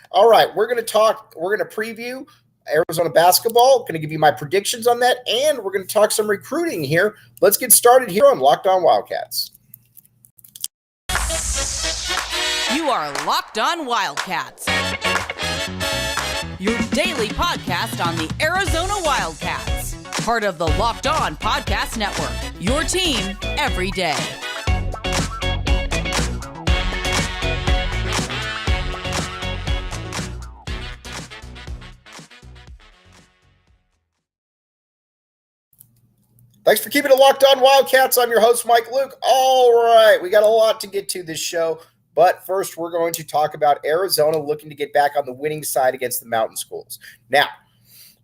All right, we're going to preview Arizona basketball. Going to give you my predictions on that, and we're going to talk some recruiting here. Let's get started here on Locked On Wildcats. You are Locked On Wildcats, your daily podcast on the Arizona Wildcats, part of the Locked On Podcast Network, your team every day. Thanks for keeping it Locked On Wildcats. I'm your host, Mike Luke. All right, we got a lot to get to this show, but first we're going to talk about Arizona looking to get back on the winning side against the Mountain Schools. Now,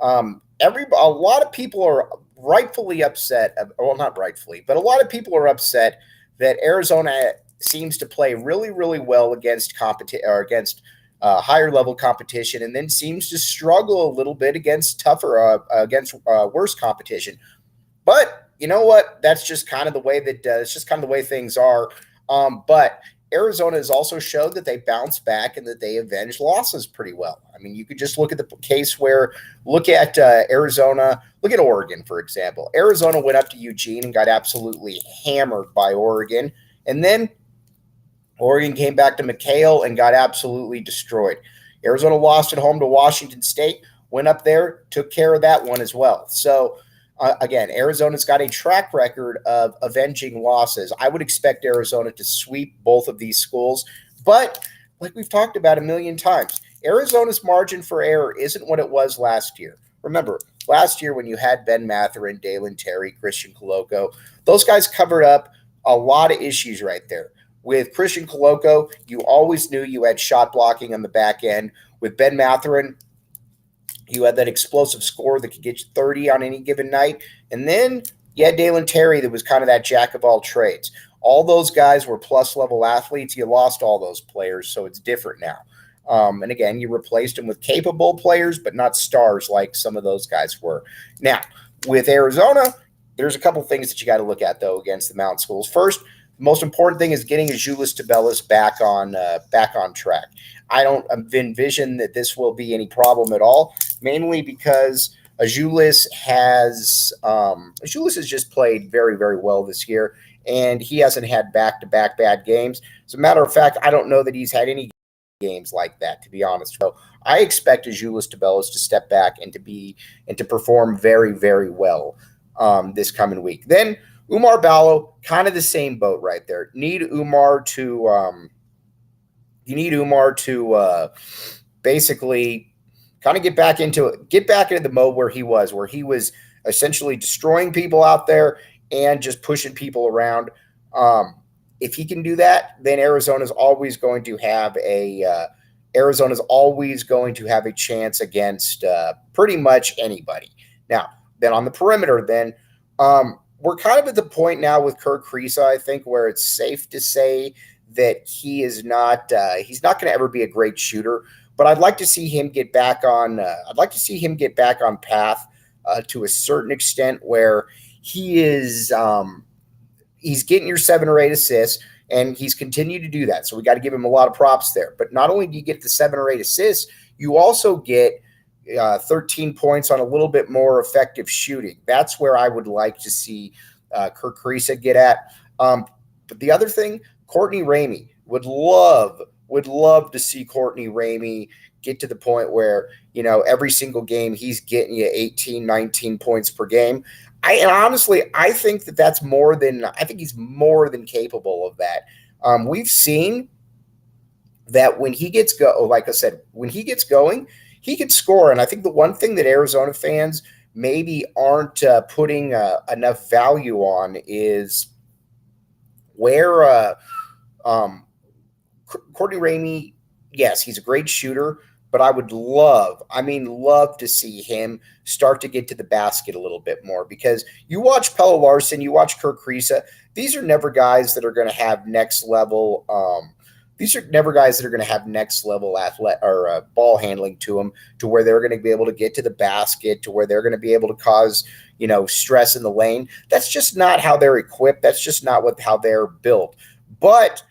a lot of people are rightfully upset. Well, not rightfully, but a lot of people are upset that Arizona seems to play really, really well against higher level competition, and then seems to struggle a little bit against worse competition. But you know what? That's just kind of the way it's just kind of the way things are. But Arizona has also showed that they bounce back and that they avenge losses pretty well. I mean, you could just look at the case look at Arizona, look at Oregon, for example. Arizona went up to Eugene and got absolutely hammered by Oregon. And then Oregon came back to McHale and got absolutely destroyed. Arizona lost at home to Washington State, went up there, took care of that one as well. So, again, Arizona's got a track record of avenging losses. I would expect Arizona to sweep both of these schools. But like we've talked about a million times, Arizona's margin for error isn't what it was last year. Remember, last year when you had Ben Mathurin, Dalen Terry, Christian Coloco, those guys covered up a lot of issues right there. With Christian Coloco, you always knew you had shot blocking on the back end. With Ben Mathurin, you had that explosive score that could get you 30 on any given night. And then you had Dalen Terry that was kind of that jack of all trades. All those guys were plus-level athletes. You lost all those players, so it's different now. And again, you replaced them with capable players, but not stars like some of those guys were. Now, with Arizona, there's a couple things that you got to look at, though, against the Mountain Schools. First, the most important thing is getting Azuolas Tubelis back on track. I don't envision that this will be any problem at all, mainly because Azuolas has just played very, very well this year, and he hasn't had back-to-back bad games. As a matter of fact, I don't know that he's had any games like that, to be honest. So I expect Azuolas Tubelis to step back and to perform very, very well this coming week. Then Umar Ballo, kind of the same boat right there. You need Umar to basically kind of get back into the mode where he was essentially destroying people out there and just pushing people around. If he can do that, then Arizona's always going to have a chance against pretty much anybody. Now, then on the perimeter, we're kind of at the point now with Kirk Kriisa, I think, where it's safe to say that he's not going to ever be a great shooter, but I'd like to see him get back on path to a certain extent where he's getting your 7 or 8 assists, and he's continued to do that. So we got to give him a lot of props there. But not only do you get the 7 or 8 assists, you also get 13 points on a little bit more effective shooting. That's where I would like to see Kirk Kriisa get at. But the other thing, Courtney Ramey, would love to see Courtney Ramey get to the point where, every single game he's getting you 18, 19 points per game. I think he's more than capable of that. We've seen that when he gets going, he can score. And I think the one thing that Arizona fans maybe aren't putting enough value on is where Courtney Ramey, yes, he's a great shooter, but I would love to see him start to get to the basket a little bit more, because you watch Pelle Larsson, you watch Kirk Kriisa, these are never guys that are going to have next level ball handling to them, to where they're going to be able to get to the basket, to where they're going to be able to cause, stress in the lane. That's just not how they're equipped. That's just not how they're built. But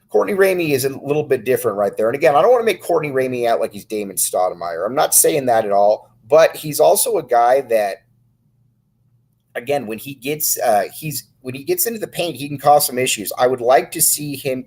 Courtney Ramey is a little bit different right there. And again, I don't want to make Courtney Ramey out like he's Damon Stoudemire. I'm not saying that at all, but he's also a guy that, again, when he gets into the paint, he can cause some issues. I would like to see him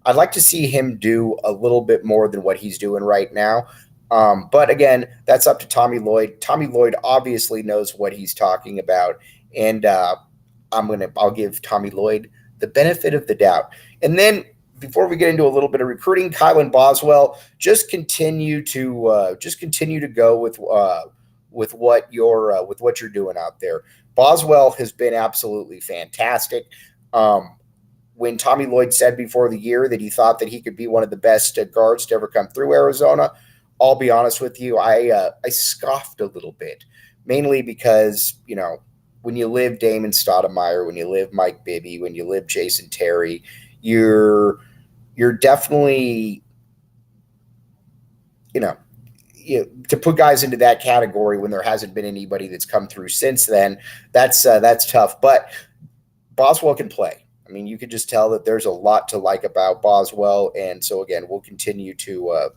I'd like to see him do a little bit more than what he's doing right now. But again, that's up to Tommy Lloyd. Tommy Lloyd obviously knows what he's talking about, and I'll give Tommy Lloyd the benefit of the doubt. And then before we get into a little bit of recruiting, Kylan Boswell, just continue to go with what you're doing out there. Boswell has been absolutely fantastic. When Tommy Lloyd said before the year that he thought that he could be one of the best guards to ever come through Arizona, I'll be honest with you, I scoffed a little bit, mainly because, when you live Damon Stoudemire, when you live Mike Bibby, when you live Jason Terry, you're definitely, to put guys into that category when there hasn't been anybody that's come through since then, that's tough. But Boswell can play. I mean, you could just tell that there's a lot to like about Boswell, and so again, we'll continue to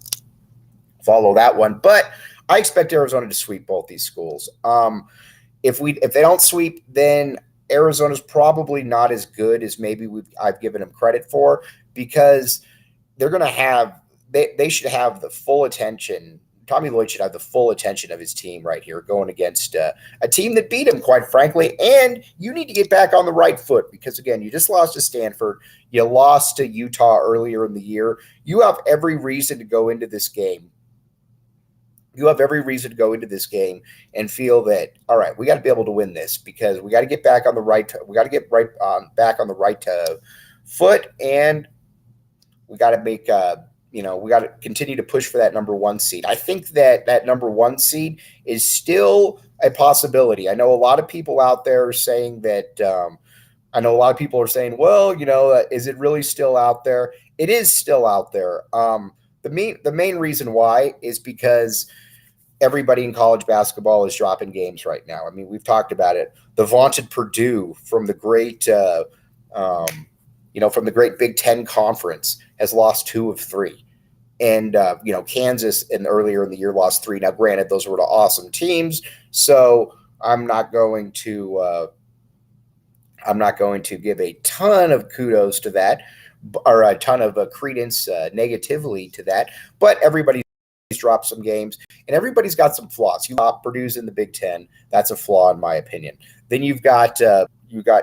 follow that one. But I expect Arizona to sweep both these schools. If they don't sweep, then Arizona's probably not as good as maybe I've given them credit for, because they're going to have they should have the full attention. Tommy Lloyd should have the full attention of his team right here, going against a team that beat him, quite frankly. And you need to get back on the right foot, because again, you just lost to Stanford, you lost to Utah earlier in the year. You have every reason to go into this game. You have every reason to go into this game and feel that, all right, we got to be able to win this, because we got to get back on the right. We got to get back on the right foot, and we got to make. We got to continue to push for that number 1 seed. I think that number 1 seed is still a possibility. I know a lot of people out there are saying that. Well, is it really still out there? It is still out there. The main reason why is because everybody in college basketball is dropping games right now. I mean, we've talked about it. The vaunted Purdue from the great Big Ten Conference has lost 2 of 3. And, Kansas earlier in the year lost 3. Now, granted, those were awesome teams, so I'm not going to give a ton of kudos to that, or a ton of credence negatively to that, but everybody's dropped some games, and everybody's got some flaws. Purdue's in the Big Ten. That's a flaw, in my opinion. Then you've got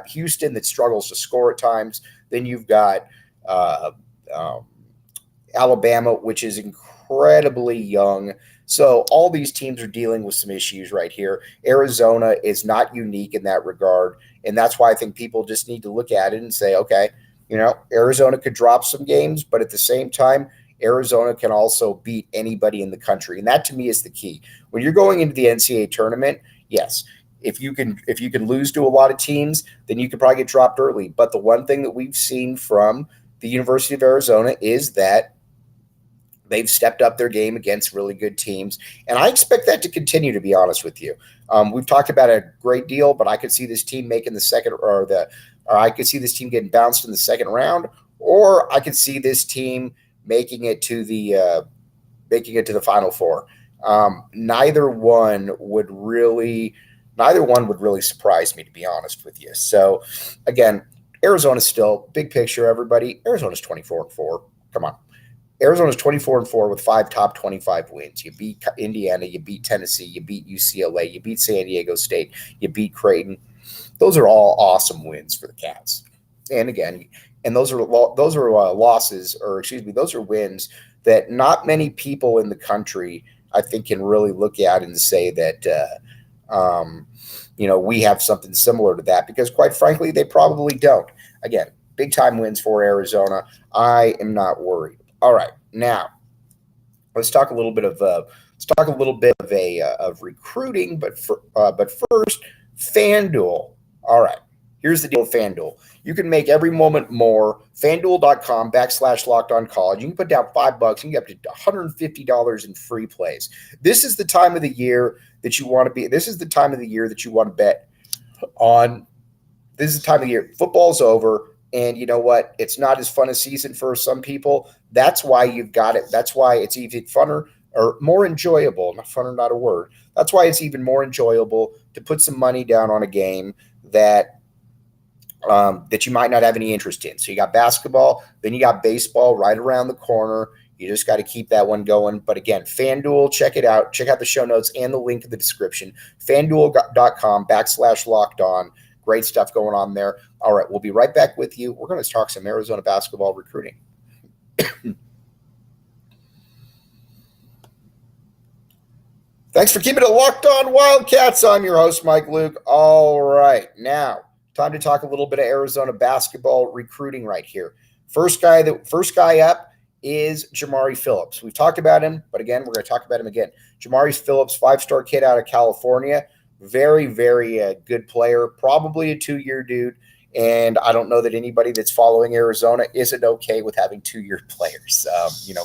Houston that struggles to score at times. Then you've got Alabama, which is incredibly young. So all these teams are dealing with some issues right here. Arizona is not unique in that regard, and that's why I think people just need to look at it and say, okay, Arizona could drop some games, but at the same time, Arizona can also beat anybody in the country. And that, to me, is the key. When you're going into the NCAA tournament, yes, if you can lose to a lot of teams, then you could probably get dropped early. But the one thing that we've seen from the University of Arizona is that they've stepped up their game against really good teams. And I expect that to continue, to be honest with you. We've talked about it a great deal, but I could see this team making or I could see this team getting bounced in the second round, or I could see this team making it to the Final Four. Neither one would really surprise me, to be honest with you. So again, Arizona's still big picture, everybody. Arizona's 24-4. Come on. Arizona's 24-4 with 5 top 25 wins. You beat Indiana, you beat Tennessee, you beat UCLA, you beat San Diego State, you beat Creighton. Those are all awesome wins for the Cats. And again, those are wins that not many people in the country, I think, can really look at and say that we have something similar to that, because quite frankly, they probably don't. Again, big time wins for Arizona. I am not worried. All right, now let's talk a little bit of recruiting, but first, FanDuel. All right, here's the deal with FanDuel. You can make every moment more. FanDuel.com/LockedOnCollege. You can put down $5 and get up to $150 in free plays. This is the time of the year that you want to be. This is the time of the year that you want to bet on. This is the time of the year. Football's over, And you know what? It's not as fun a season for some people. That's why you've got it. That's why it's even funner or more enjoyable. Not funner, not a word. That's why it's even more enjoyable to put some money down on a game that that you might not have any interest in. So you got basketball, then you got baseball right around the corner. You just got to keep that one going. But again, FanDuel, check it out. Check out the show notes and the link in the description. FanDuel.com/locked on. Great stuff going on there. All right, we'll be right back with you. We're going to talk some Arizona basketball recruiting. Thanks for keeping it locked on Wildcats. I'm your host, Mike Luke. All right, now time to talk a little bit of Arizona basketball recruiting right here. First guy up is Jamari Phillips. We've talked about him, but again, we're going to talk about him again. Jamari Phillips, 5-star kid out of California. Very, very good player. Probably a 2-year dude. And I don't know that anybody that's following Arizona isn't okay with having 2-year players.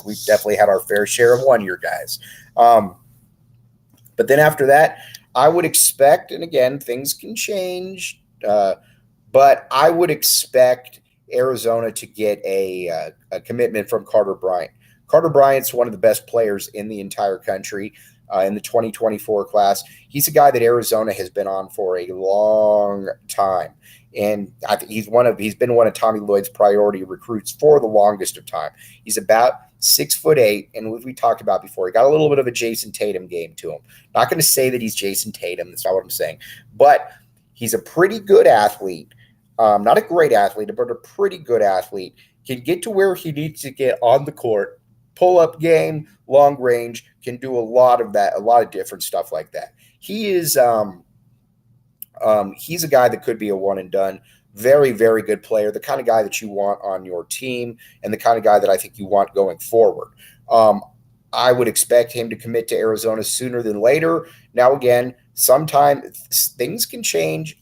We've definitely had our fair share of 1-year guys. But then after that, I would expect, and again, things can change, but I would expect Arizona to get a commitment from Carter Braynt. Carter Bryant's one of the best players in the entire country in the 2024 class. He's a guy that Arizona has been on for a long time. And I think he's been one of Tommy Lloyd's priority recruits for the longest of time. He's about 6'8", and as we talked about before, he got a little bit of a Jason Tatum game to him. Not going to say that he's Jason Tatum. That's not what I'm saying. But he's a pretty good athlete. Not a great athlete, but a pretty good athlete. Can get to where he needs to get on the court. Pull-up game, long range, can do a lot of that, a lot of different stuff like that. He is he's a guy that could be a one and done. Very, very good player, the kind of guy that you want on your team and the kind of guy that I think you want going forward. I would expect him to commit to Arizona sooner than later. Now, again, sometimes things can change.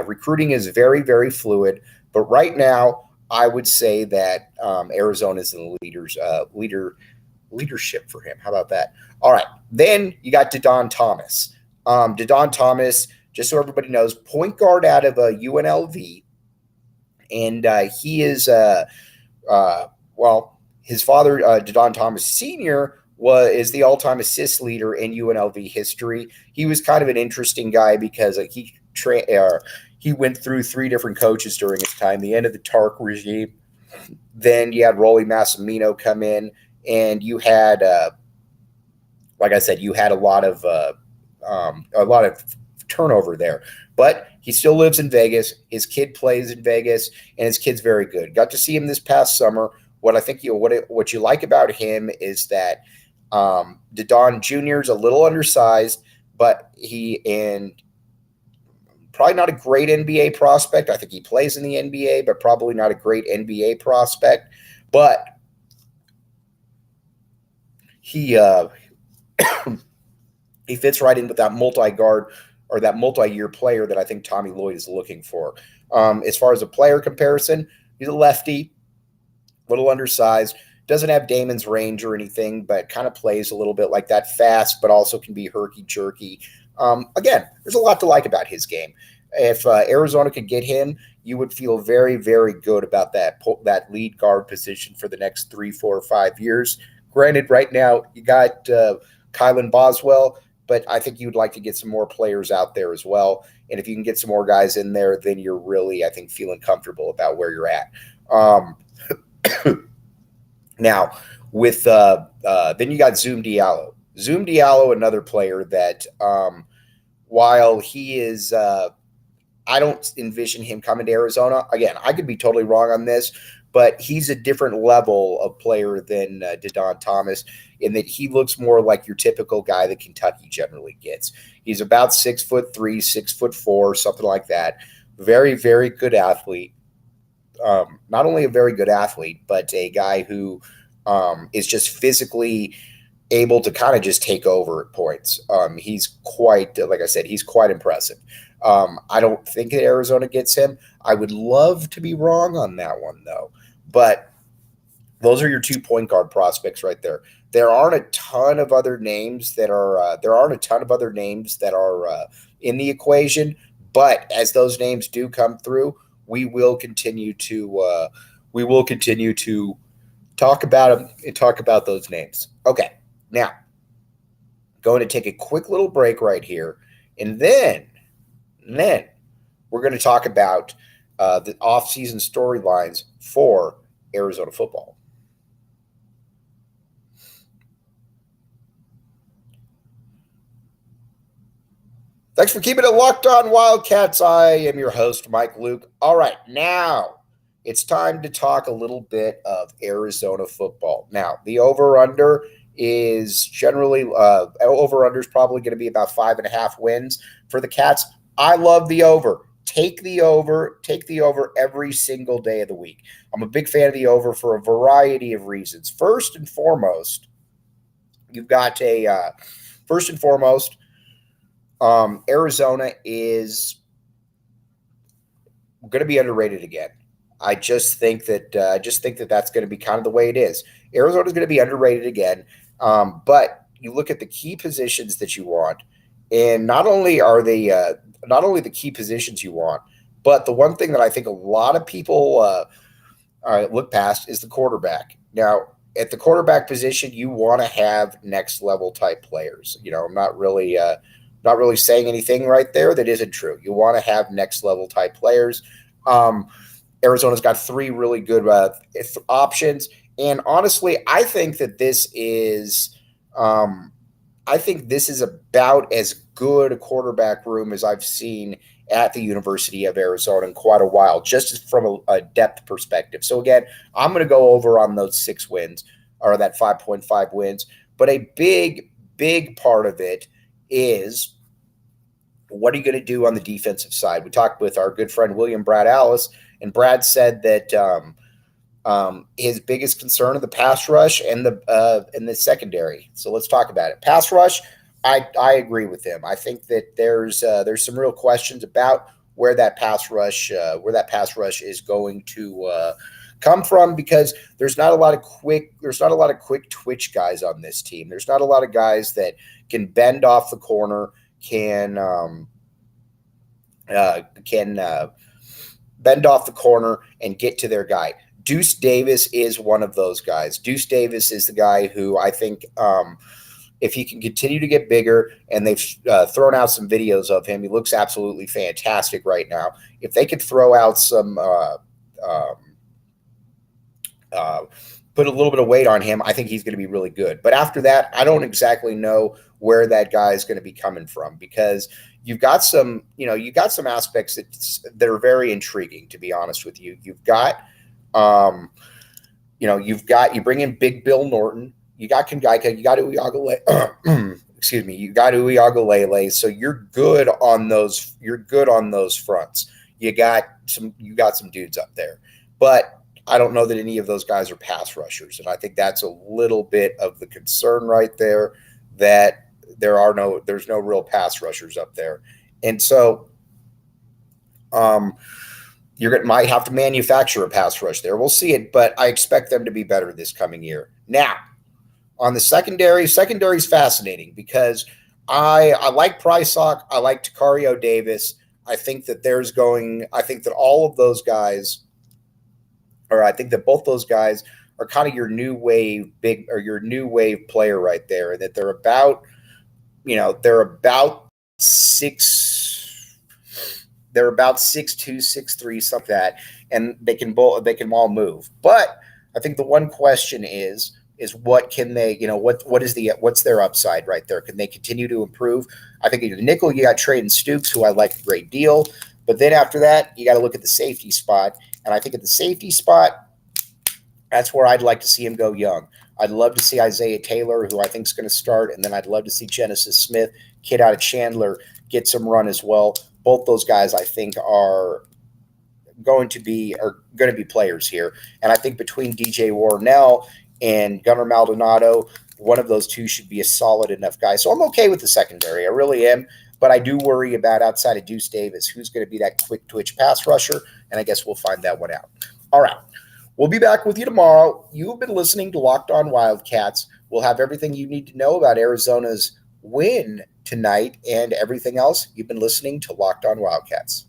Recruiting is very, very fluid, but right now I would say that Arizona is in the leadership for him. How about that? All right. Then you got Dedan Thomas. Dedan Thomas, just so everybody knows, point guard out of UNLV. And he is, his father, Dedan Thomas Sr., is the all-time assist leader in UNLV history. He was kind of an interesting guy because he went through 3 different coaches during his time. The end of the Tark regime. Then you had Rolly Massimino come in, and you had, like I said, you had a lot of turnover there. But he still lives in Vegas. His kid plays in Vegas, and his kid's very good. Got to see him this past summer. What I think what you like about him is that Dedan Jr. is a little undersized, but probably not a great NBA prospect. I think he plays in the NBA, but probably not a great NBA prospect. But he he fits right in with that multi-guard or that multi-year player that I think Tommy Lloyd is looking for. As far as a player comparison, he's a lefty, a little undersized, doesn't have Damon's range or anything, but kind of plays a little bit like that, fast, but also can be herky-jerky. Again, there's a lot to like about his game. If Arizona could get him, you would feel very, very good about that lead guard position for the next 3, 4, 5 years. Granted, right now you got Kylan Boswell, but I think you'd like to get some more players out there as well. And if you can get some more guys in there, then you're really, I think, feeling comfortable about where you're at. Now, with then you got Zoom Diallo. Zoom Diallo, another player that while he is I don't envision him coming to Arizona. Again, I could be totally wrong on this, but he's a different level of player than Dedan Thomas in that he looks more like your typical guy that Kentucky generally gets. He's about 6'3", 6'4", something like that. Very, very good athlete. Not only a very good athlete, but a guy who is just physically able to kind of just take over at points. He's quite, like I said, he's quite impressive. I don't think that Arizona gets him. I would love to be wrong on that one, though. But those are your 2 point guard prospects right there. There aren't a ton of other names that are in the equation. But as those names do come through, we will continue to talk about them and talk about those names. Okay, now going to take a quick little break right here, and then we're going to talk about the off-season storylines for Arizona football. Thanks for keeping it locked on, Wildcats. I am your host, Mike Luke. All right, now it's time to talk a little bit of Arizona football. Now, the over-under is generally over-under is probably going to be about 5.5 wins for the Cats. I love the over. Take the over every single day of the week. I'm a big fan of the over for a variety of reasons. First and foremost, Arizona is going to be underrated again. I just think that that's going to be kind of the way it is. Arizona is going to be underrated again, but you look at the key positions that you want, and not only the key positions you want, but the one thing that I think a lot of people look past is the quarterback. Now, at the quarterback position, you want to have next level type players. I'm not really saying anything right there that isn't true. You want to have next level type players. Arizona's got 3 really good options, and honestly, I think this is about as good a quarterback room as I've seen at the University of Arizona in quite a while, just from a depth perspective. So again, I'm going to go over on those 6 wins, or that 5.5 wins. But a big part of it is, what are you going to do on the defensive side? We talked with our good friend William Brad Alice, and Brad said that his biggest concern of the pass rush and the secondary. So let's talk about it. Pass rush, I agree with him. I think that there's some real questions about where that pass rush is going to come from, because there's not a lot of quick twitch guys on this team. There's not a lot of guys that can bend off the corner, can bend off the corner and get to their guy. Deuce Davis is one of those guys. Deuce Davis is the guy who I think, if he can continue to get bigger, and they've thrown out some videos of him, he looks absolutely fantastic right now. If they could throw out some, put a little bit of weight on him, I think he's going to be really good. But after that, I don't exactly know where that guy is going to be coming from, because you've got some aspects that are very intriguing, to be honest with you. You bring in Big Bill Norton, you got Kangaika, you got Uiagalelei, you got Uiagalelei, so you're good on those fronts. You got some dudes up there. But I don't know that any of those guys are pass rushers, and I think that's a little bit of the concern right there, that there's no real pass rushers up there. And so might have to manufacture a pass rush there. We'll see it, but I expect them to be better this coming year. Now, on the secondary is fascinating, because I like Prysock, I like Takario Davis. I think that all of those guys, or I think that both those guys are kind of your new wave player right there, and that they're about 6'2", 6'3", something like that, and they can all move. But I think the one question is what can they, what's their upside right there? Can they continue to improve? I think in the nickel, you got Trayden Stukes, who I like a great deal. But then after that, you got to look at the safety spot. And I think at the safety spot, that's where I'd like to see him go young. I'd love to see Isaiah Taylor, who I think is going to start. And then I'd love to see Genesis Smith, kid out of Chandler, get some run as well. Both those guys, I think, are going to be players here. And I think between DJ Warnell and Gunnar Maldonado, one of those two should be a solid enough guy. So I'm okay with the secondary. I really am. But I do worry about, outside of Deuce Davis, who's going to be that quick twitch pass rusher. And I guess we'll find that one out. All right. We'll be back with you tomorrow. You've been listening to Locked On Wildcats. We'll have everything you need to know about Arizona's win tonight and everything else. You've been listening to Locked On Wildcats.